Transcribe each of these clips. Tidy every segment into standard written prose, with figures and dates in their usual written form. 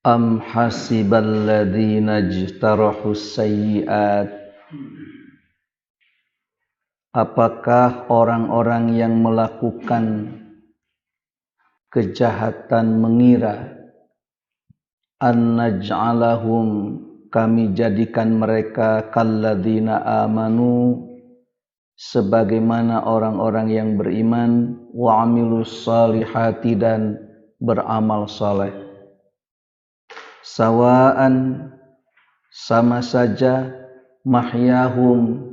Am hasiballadzina ijtarahus sayyi'at. Apakah orang-orang yang melakukan kejahatan mengira an naj'alahum, kami jadikan mereka kalladzina amanu, sebagaimana orang-orang yang beriman, wa amilus salihati, dan beramal saleh. Sawaan, sama saja, mahyahum,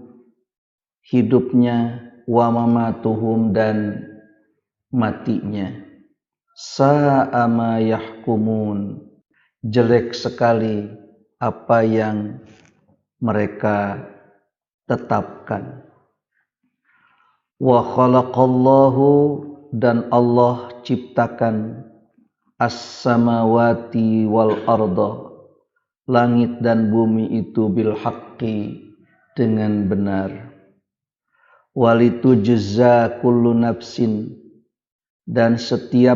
hidupnya, wa mamatuhum, dan matinya. Sa'a ma yahkumun, jelek sekali apa yang mereka tetapkan. Wa khalaqallahu, dan Allah ciptakan as-samawati wal arda, langit dan bumi itu bil haqqi, dengan benar. Walitujza kullu nafsin, dan setiap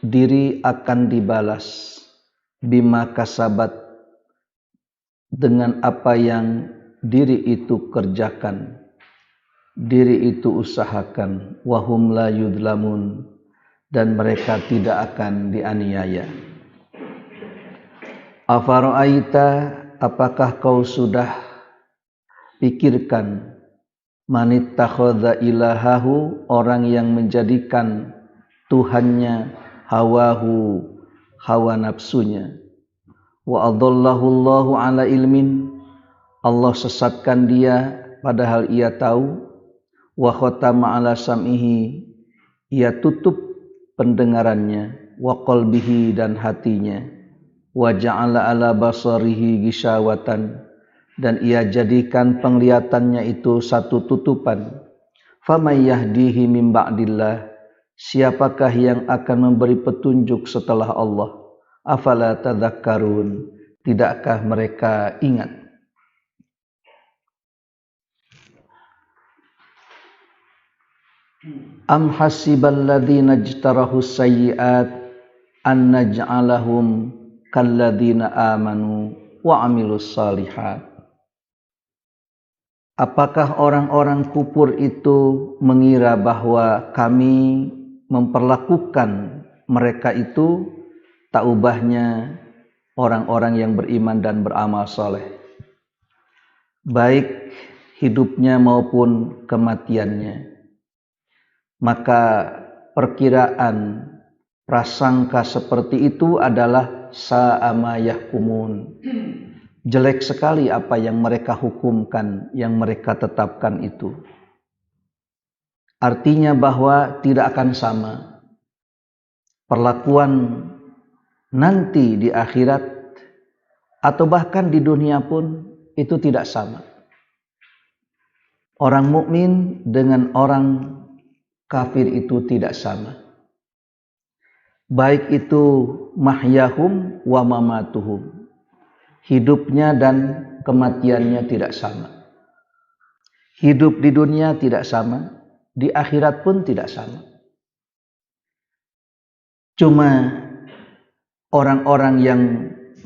diri akan dibalas bima kasabat, dengan apa yang diri itu kerjakan, diri itu usahakan. Wahum la yudlamun, dan mereka tidak akan dianiaya. Afara'aita, apakah kau sudah pikirkan, manittakhadha ilahahu, orang yang menjadikan Tuhannya hawahu, hawa nafsunya. Wa adallahu Allahu ala ilmin, Allah sesatkan dia padahal ia tahu. Wa khatama ala sam'ihi, ia tutup pendengarannya. Wa qalbihi, dan hatinya. Wa ja'ala ala basarihi gishawatan, dan ia jadikan penglihatannya itu satu tutupan. Faman yahdihi min ba'dillah, siapakah yang akan memberi petunjuk setelah Allah? Afala tadhakkarun, tidakkah mereka ingat? Am hasiballadzina ijtarahus sayyi'at an naj'alahum kalladzina amanu wa amilus salihat. Apakah orang-orang kufur itu mengira bahwa kami memperlakukan mereka itu tak ubahnya orang-orang yang beriman dan beramal saleh, baik hidupnya maupun kematiannya? Maka perkiraan prasangka seperti itu adalah sa'ama yahkumun, jelek sekali apa yang mereka hukumkan, yang mereka tetapkan itu. Artinya bahwa tidak akan sama perlakuan nanti di akhirat, atau bahkan di dunia pun itu tidak sama. Orang mukmin dengan orang kafir itu tidak sama. Baik itu mahyahum wa mamatuhum, hidupnya dan kematiannya tidak sama. Hidup di dunia tidak sama, di akhirat pun tidak sama. Cuma orang-orang yang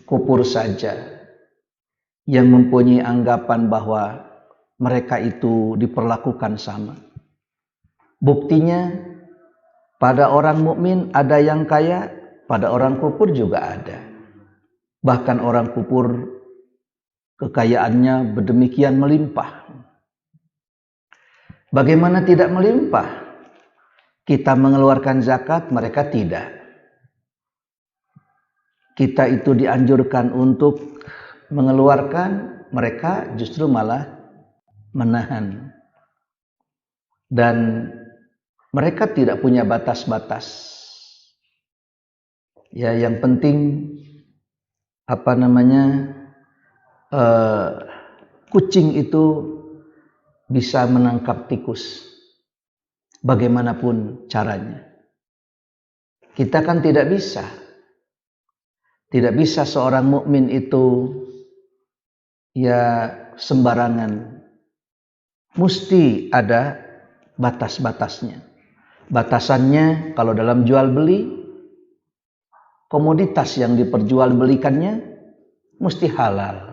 kufur saja yang mempunyai anggapan bahwa mereka itu diperlakukan sama. Buktinya pada orang mukmin ada yang kaya, pada orang kufur juga ada. Bahkan orang kufur kekayaannya bedemikian melimpah. Bagaimana tidak melimpah? Kita mengeluarkan zakat, mereka tidak. Kita itu dianjurkan untuk mengeluarkan, mereka justru malah menahan. Dan mereka tidak punya batas-batas. Ya, yang penting kucing itu bisa menangkap tikus, bagaimanapun caranya. Kita kan tidak bisa. Tidak bisa seorang mukmin itu ya sembarangan. Mesti ada batas-batasnya. Batasannya kalau dalam jual beli, komoditas yang diperjualbelikannya mesti halal.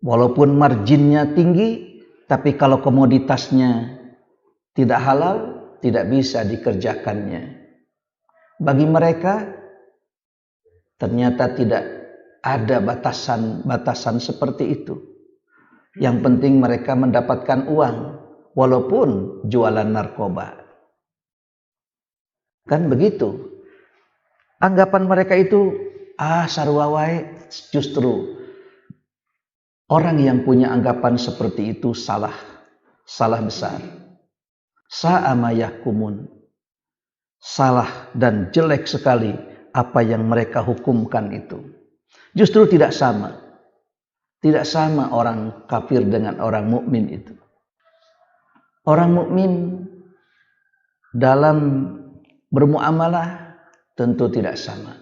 Walaupun marginnya tinggi, tapi kalau komoditasnya tidak halal, tidak bisa dikerjakannya. Bagi mereka, ternyata tidak ada batasan-batasan seperti itu. Yang penting mereka mendapatkan uang, walaupun jualan narkoba. Kan begitu. Anggapan mereka itu, sarua wae. Justru orang yang punya anggapan seperti itu salah besar. Sa'a yahkumun. Salah dan jelek sekali apa yang mereka hukumkan itu. Justru tidak sama. Tidak sama orang kafir dengan orang mukmin itu. Orang mukmin dalam bermuamalah tentu tidak sama.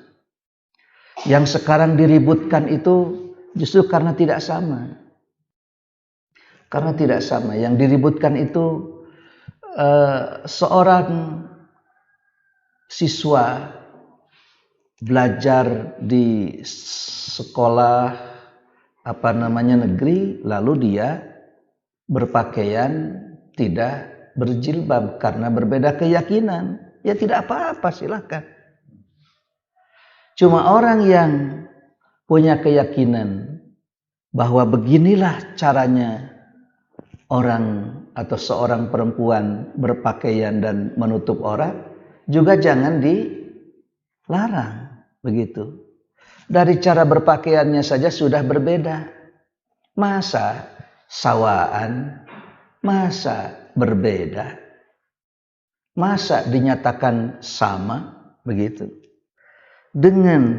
Yang sekarang diributkan itu justru karena tidak sama. Karena tidak sama. Yang diributkan itu seorang siswa belajar di sekolah negeri, lalu dia berpakaian tidak berjilbab karena berbeda keyakinan. Ya tidak apa-apa, silakan. Cuma orang yang punya keyakinan bahwa beginilah caranya orang atau seorang perempuan berpakaian dan menutup aurat, juga jangan dilarang, begitu. Dari cara berpakaiannya saja sudah berbeda. Masa sawaan, masa berbeda, masa dinyatakan sama, begitu. Dengan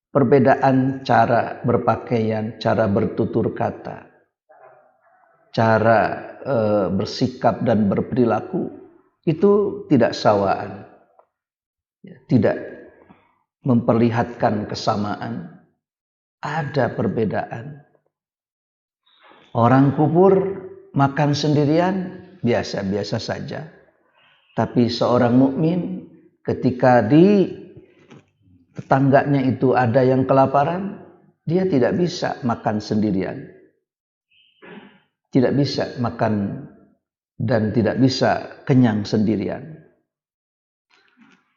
perbedaan cara berpakaian, cara bertutur kata, cara bersikap dan berperilaku, itu tidak sawaan, tidak memperlihatkan kesamaan, ada perbedaan. Orang kubur makan sendirian biasa-biasa saja, tapi seorang mukmin ketika di tetangganya itu ada yang kelaparan, dia tidak bisa makan sendirian, tidak bisa makan dan tidak bisa kenyang sendirian.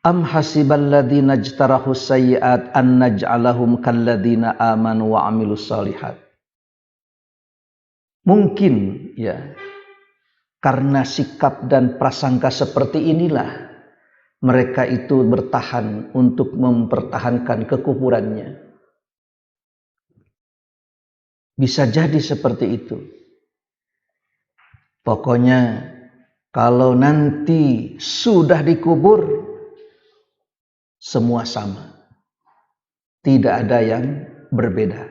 Am hasibal ladzina ijtarahus sayyi'at an naj'alahum kalladzina amanu wa 'amilus shalihat. Mungkin ya, karena sikap dan prasangka seperti inilah mereka itu bertahan untuk mempertahankan kekufurannya. Bisa jadi seperti itu. Pokoknya kalau nanti sudah dikubur, semua sama. Tidak ada yang berbeda.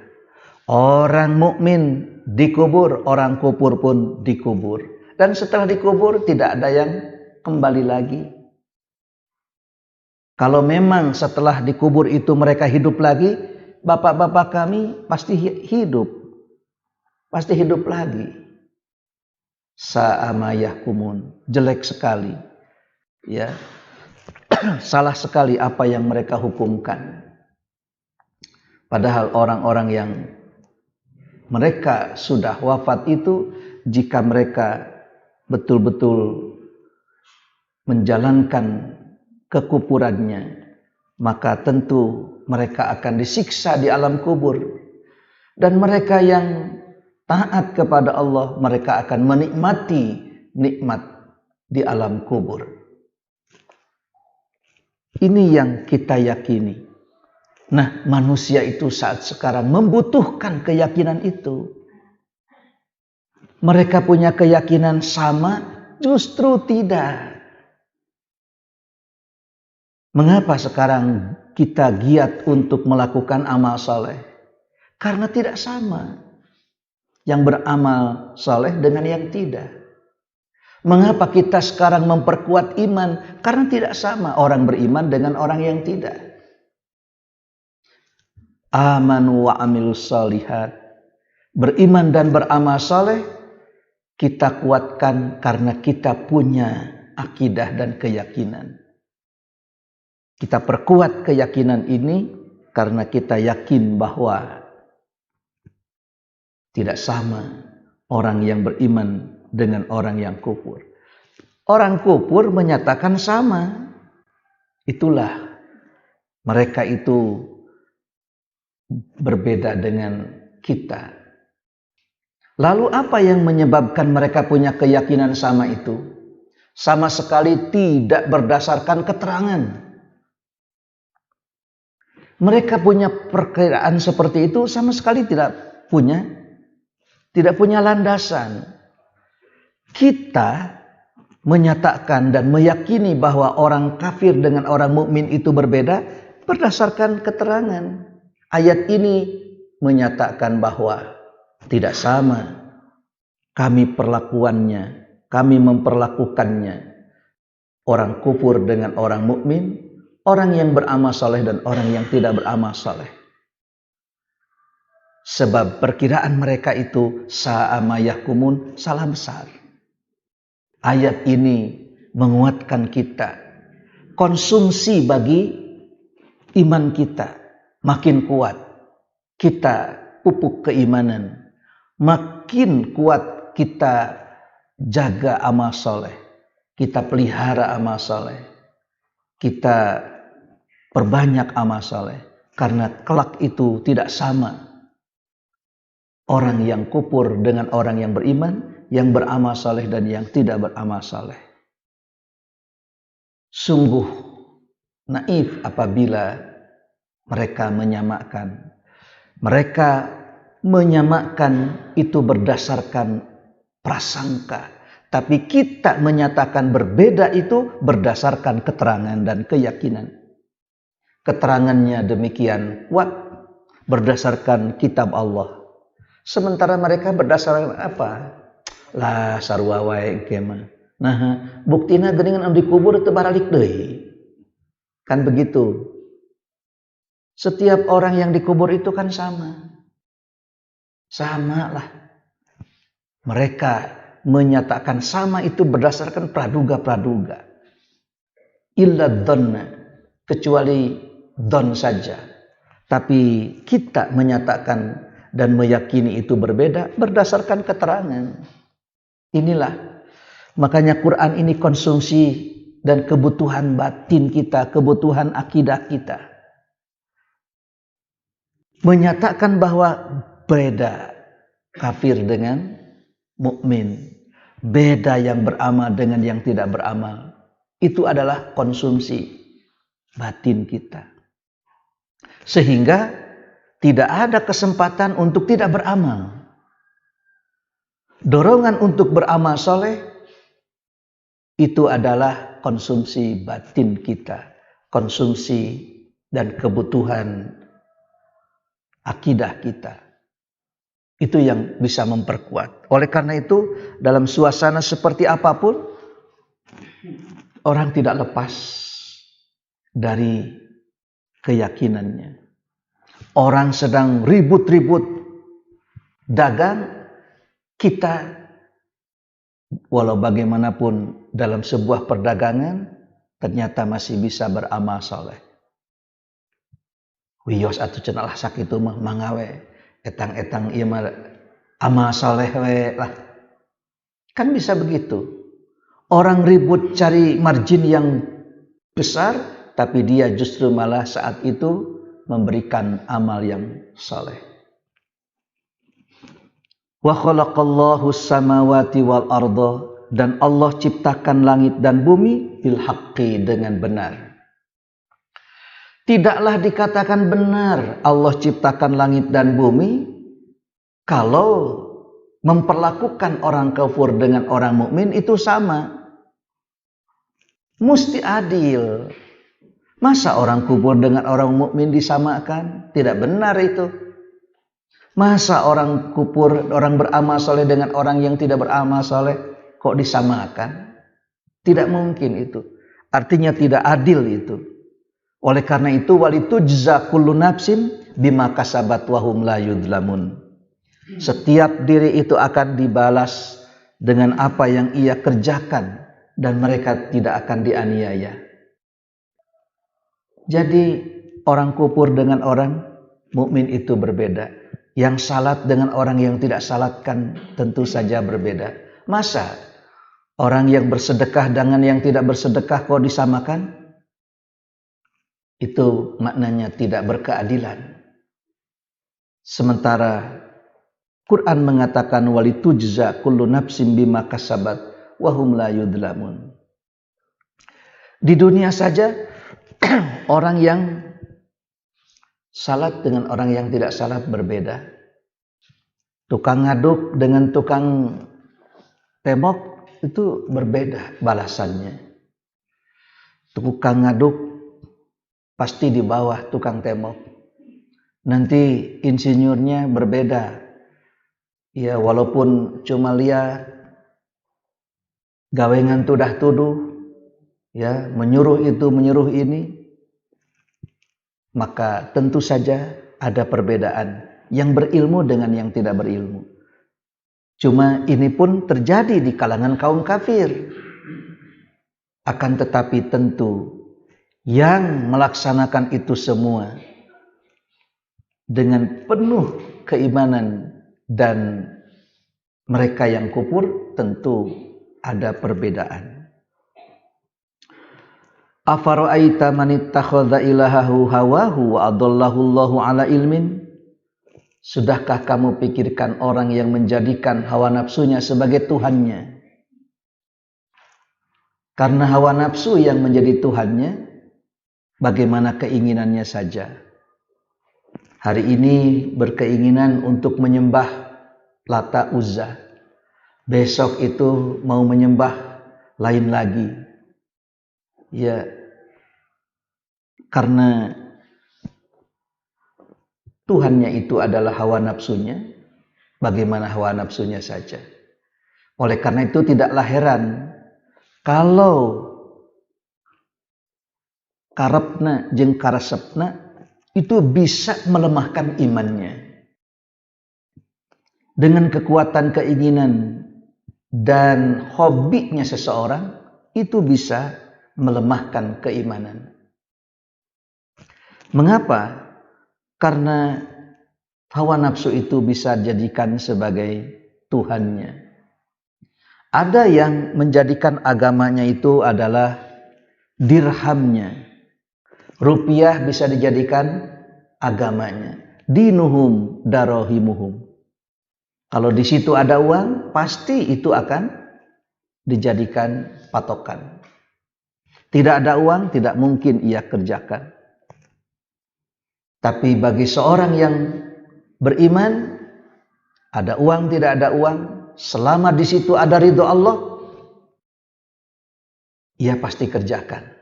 Orang mukmin dikubur, orang kufur pun dikubur. Dan setelah dikubur tidak ada yang kembali lagi. Kalau memang setelah dikubur itu mereka hidup lagi, bapak-bapak kami pasti hidup. Pasti hidup lagi. Sa'a yahkumun. Jelek sekali. Ya. Salah sekali apa yang mereka hukumkan. Padahal orang-orang yang mereka sudah wafat itu, jika mereka betul-betul menjalankan kekufurannya, maka tentu mereka akan disiksa di alam kubur. Dan mereka yang taat kepada Allah, mereka akan menikmati nikmat di alam kubur. Ini yang kita yakini. Nah, manusia itu saat sekarang membutuhkan keyakinan itu. Mereka punya keyakinan sama, justru tidak. Mengapa sekarang kita giat untuk melakukan amal soleh? Karena tidak sama yang beramal soleh dengan yang tidak. Mengapa kita sekarang memperkuat iman? Karena tidak sama orang beriman dengan orang yang tidak. Amanu wa amilus shalihat. Beriman dan beramal soleh kita kuatkan karena kita punya akidah dan keyakinan. Kita perkuat keyakinan ini karena kita yakin bahwa tidak sama orang yang beriman dengan orang yang kufur. Orang kufur menyatakan sama. Itulah mereka itu berbeda dengan kita. Lalu apa yang menyebabkan mereka punya keyakinan sama itu? Sama sekali tidak berdasarkan keterangan. Mereka punya perkiraan seperti itu sama sekali tidak punya landasan. Kita menyatakan dan meyakini bahwa orang kafir dengan orang mukmin itu berbeda berdasarkan keterangan. Ayat ini menyatakan bahwa tidak sama kami memperlakukannya. Orang kufur dengan orang mukmin, orang yang beramal saleh dan orang yang tidak beramal saleh. Sebab perkiraan mereka itu sa'ama yahkumun, salah besar. Ayat ini menguatkan kita. Konsumsi bagi iman kita makin kuat. Kita pupuk keimanan. Makin kuat kita jaga amal soleh. Kita pelihara amal soleh. Kita perbanyak amal soleh. Karena kelak itu tidak sama. Orang yang kufur dengan orang yang beriman, yang beramal saleh dan yang tidak beramal saleh. Sungguh naif apabila mereka menyamakan. Mereka menyamakan itu berdasarkan prasangka. Tapi kita menyatakan berbeda itu berdasarkan keterangan dan keyakinan. Keterangannya demikian kuat berdasarkan kitab Allah. Sementara mereka berdasarkan apa? Lah sarua wae engke mah. Nah, buktina geuningan anu dikubur teu baralik deui. Kan begitu. Setiap orang yang dikubur itu kan sama. Sama lah. Mereka menyatakan sama itu berdasarkan praduga-praduga. Illa dhanna, kecuali dhon saja. Tapi kita menyatakan dan meyakini itu berbeda berdasarkan keterangan. Inilah makanya Quran ini konsumsi dan kebutuhan batin kita, kebutuhan akidah kita. Menyatakan bahwa beda kafir dengan mukmin, beda yang beramal dengan yang tidak beramal. Itu adalah konsumsi batin kita. Sehingga tidak ada kesempatan untuk tidak beramal. Dorongan untuk beramal soleh itu adalah konsumsi batin kita, konsumsi dan kebutuhan akidah kita. Itu yang bisa memperkuat. Oleh karena itu, dalam suasana seperti apapun, orang tidak lepas dari keyakinannya. Orang sedang ribut-ribut dagang, kita walau bagaimanapun dalam sebuah perdagangan ternyata masih bisa beramal soleh. Wiyos atuh cenah sakitu mah mangawe etang-etang ieu mah amal soleh we lah. Kan bisa begitu. Orang ribut cari margin yang besar, tapi dia justru malah saat itu memberikan amal yang soleh. Wa khalaqallahu samawati wal arda, dan Allah ciptakan langit dan bumi bil haqqi, dengan benar. Tidaklah dikatakan benar Allah ciptakan langit dan bumi kalau memperlakukan orang kafir dengan orang mukmin itu sama. Mesti adil. Masa orang kufur dengan orang mukmin disamakan? Tidak benar itu. Masa orang kufur, orang beramal soleh dengan orang yang tidak beramal soleh kok disamakan? Tidak mungkin itu. Artinya tidak adil itu. Oleh karena itu, walitujza kullu nafsin bima kasabat wa hum la yudlamun. Setiap diri itu akan dibalas dengan apa yang ia kerjakan dan mereka tidak akan dianiaya. Jadi orang kufur dengan orang mukmin itu berbeda. Yang salat dengan orang yang tidak salat kan tentu saja berbeda. Masa orang yang bersedekah dengan yang tidak bersedekah kok disamakan? Itu maknanya tidak berkeadilan. Sementara Quran mengatakan walitujza kullu nafsin bima kasabat wa hum la yudlamun. Di dunia saja orang yang salat dengan orang yang tidak salat berbeda. Tukang ngaduk dengan tukang tembok itu berbeda balasannya. Tukang ngaduk pasti di bawah tukang tembok. Nanti insinyurnya berbeda. Ya walaupun cuma lihat gawengan tudah tuduh, ya menyuruh itu menyuruh ini, maka tentu saja ada perbedaan yang berilmu dengan yang tidak berilmu. Cuma ini pun terjadi di kalangan kaum kafir. Akan tetapi tentu yang melaksanakan itu semua dengan penuh keimanan dan mereka yang kufur tentu ada perbedaan. Afara'aita man ittakhadha ilahahu hawahu wa adallahu Allahu ala ilmin? Sudahkah kamu pikirkan orang yang menjadikan hawa nafsunya sebagai Tuhannya? Karena hawa nafsu yang menjadi Tuhannya, bagaimana keinginannya saja. Hari ini berkeinginan untuk menyembah Lata Uzza. Besok itu mau menyembah lain lagi. Ya, karena Tuhannya itu adalah hawa nafsunya, bagaimana hawa nafsunya saja. Oleh karena itu tidaklah heran kalau karepna jeung karesepna itu bisa melemahkan imannya. Dengan kekuatan keinginan dan hobinya seseorang itu bisa melemahkan keimanan. Mengapa? Karena hawa nafsu itu bisa dijadikan sebagai Tuhannya. Ada yang menjadikan agamanya itu adalah dirhamnya. Rupiah bisa dijadikan agamanya. Dinuhum darohimuhum. Kalau di situ ada uang, pasti itu akan dijadikan patokan. Tidak ada uang, tidak mungkin ia kerjakan. Tapi bagi seorang yang beriman, ada uang, tidak ada uang, selama di situ ada ridho Allah, ia pasti kerjakan.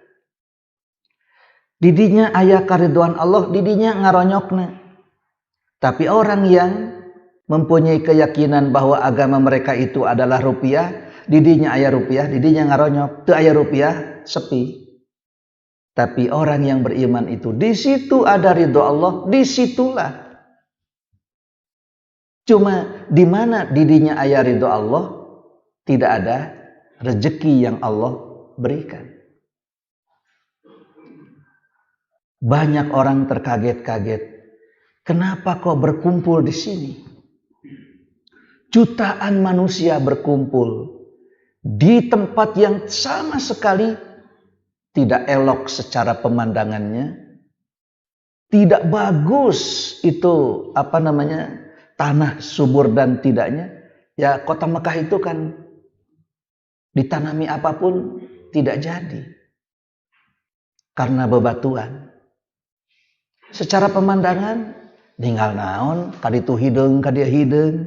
Didinya aya karidhoan Allah, didinya ngaronyokna. Tapi orang yang mempunyai keyakinan bahwa agama mereka itu adalah rupiah, didinya aya rupiah, didinya ngaronyok, teu aya rupiah, sepi. Tapi orang yang beriman itu, di situ ada ridho Allah, disitulah. Cuma di mana didinya aya ridho Allah, tidak ada rezeki yang Allah berikan. Banyak orang terkaget-kaget. Kenapa kok berkumpul di sini? Jutaan manusia berkumpul di tempat yang sama sekali tidak elok secara pemandangannya, tidak bagus itu tanah subur dan tidaknya. Ya kota Mekah itu kan ditanami apapun tidak jadi karena bebatuan. Secara pemandangan tinggal naon kaditu hideung kadia hideung,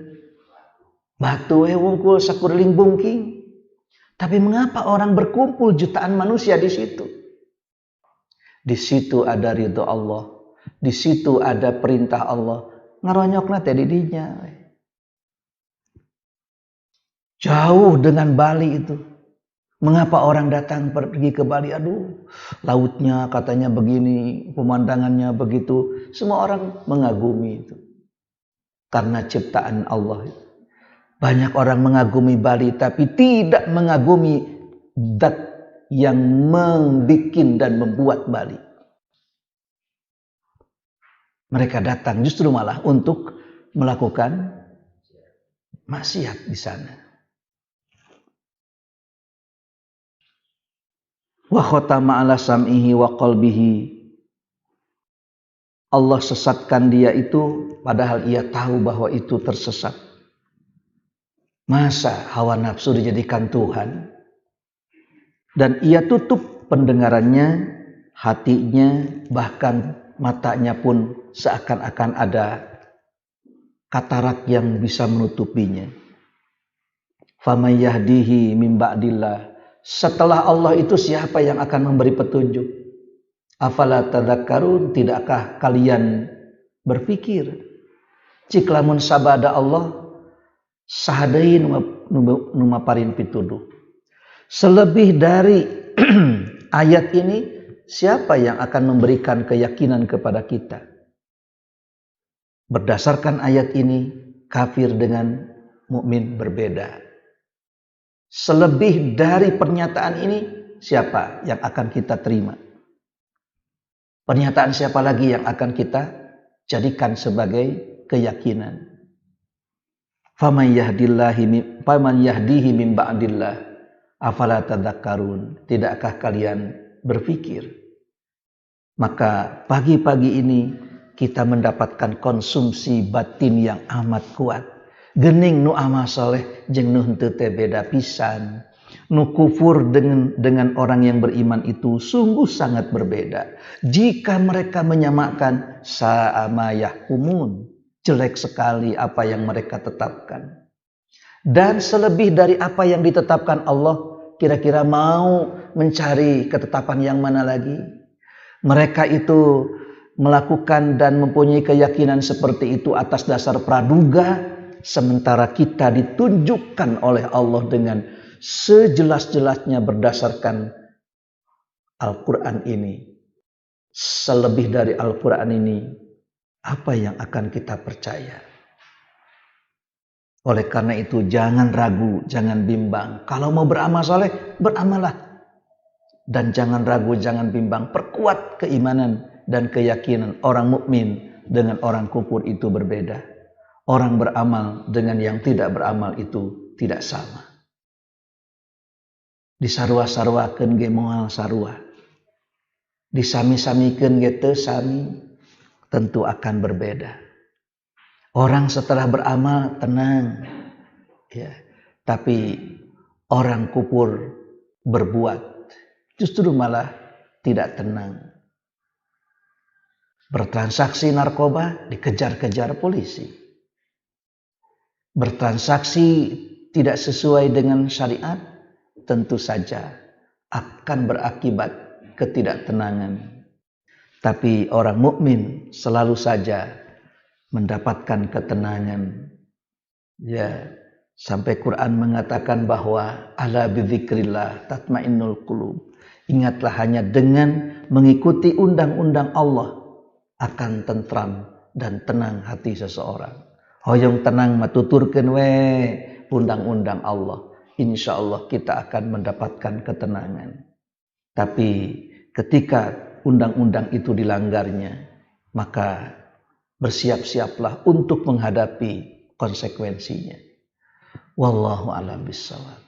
batu wungkul sakuring bungking. Tapi mengapa orang berkumpul jutaan manusia di situ? Di situ ada ridho Allah, di situ ada perintah Allah. Ngaronyokna teh didinya. Jauh dengan Bali itu. Mengapa orang datang pergi ke Bali? Aduh, lautnya katanya begini, pemandangannya begitu. Semua orang mengagumi itu. Karena ciptaan Allah. Banyak orang mengagumi Bali, tapi tidak mengagumi zat yang membikin dan membuat Bali. Mereka datang justru malah untuk melakukan maksiat di sana. Wa khatama ala sam'ihi wa qalbihi. Allah sesatkan dia itu padahal ia tahu bahwa itu tersesat. Masa hawa nafsu dijadikan Tuhan? Dan ia tutup pendengarannya, hatinya, bahkan matanya pun seakan-akan ada katarak yang bisa menutupinya. Faman yahdihi min ba'dillah. Setelah Allah itu siapa yang akan memberi petunjuk? Afala tadakkarun, tidakkah kalian berpikir? Cik lamun sabada Allah sahadain numaparin pituduh. Selebih dari ayat ini, siapa yang akan memberikan keyakinan kepada kita? Berdasarkan ayat ini, kafir dengan mukmin berbeda. Selebih dari pernyataan ini, siapa yang akan kita terima? Pernyataan siapa lagi yang akan kita jadikan sebagai keyakinan? Faman yahdihi min ba'dillah afala tadakkarun. Tidakkah kalian berpikir? Maka pagi-pagi ini kita mendapatkan konsumsi batin yang amat kuat. Gening nu amal soleh jeung nu henteu teh beda pisan. Nu kufur dengan orang yang beriman itu sungguh sangat berbeda. Jika mereka menyamakan sa'ama yahkumun, jelek sekali apa yang mereka tetapkan. Dan selebih dari apa yang ditetapkan Allah, kira-kira mau mencari ketetapan yang mana lagi? Mereka itu melakukan dan mempunyai keyakinan seperti itu atas dasar praduga, sementara kita ditunjukkan oleh Allah dengan sejelas-jelasnya berdasarkan Al-Quran ini. Selebih dari Al-Quran ini, apa yang akan kita percaya? Oleh karena itu jangan ragu, jangan bimbang. Kalau mau beramal soleh, beramalah. Dan jangan ragu, jangan bimbang. Perkuat keimanan dan keyakinan. Orang mukmin dengan orang kufur itu berbeda. Orang beramal dengan yang tidak beramal itu tidak sama. Disarua-sarwakeun ge moal sarua. Disami-samikeun ge teu sami, tentu akan berbeda. Orang setelah beramal tenang, ya. Tapi orang kufur berbuat justru malah tidak tenang. Bertransaksi narkoba dikejar-kejar polisi. Bertransaksi tidak sesuai dengan syariat, tentu saja akan berakibat ketidaktenangan. Tapi orang mukmin selalu saja mendapatkan ketenangan. Ya, sampai Quran mengatakan bahwa ala bidzikrillah tatmainnul qulub. Ingatlah hanya dengan mengikuti undang-undang Allah akan tentram dan tenang hati seseorang. Hoyong tenang matuturkeun we undang-undang Allah. Insyaallah kita akan mendapatkan ketenangan. Tapi ketika undang-undang itu dilanggarnya, maka bersiap-siaplah untuk menghadapi konsekuensinya. Wallahu a'lam bishawab.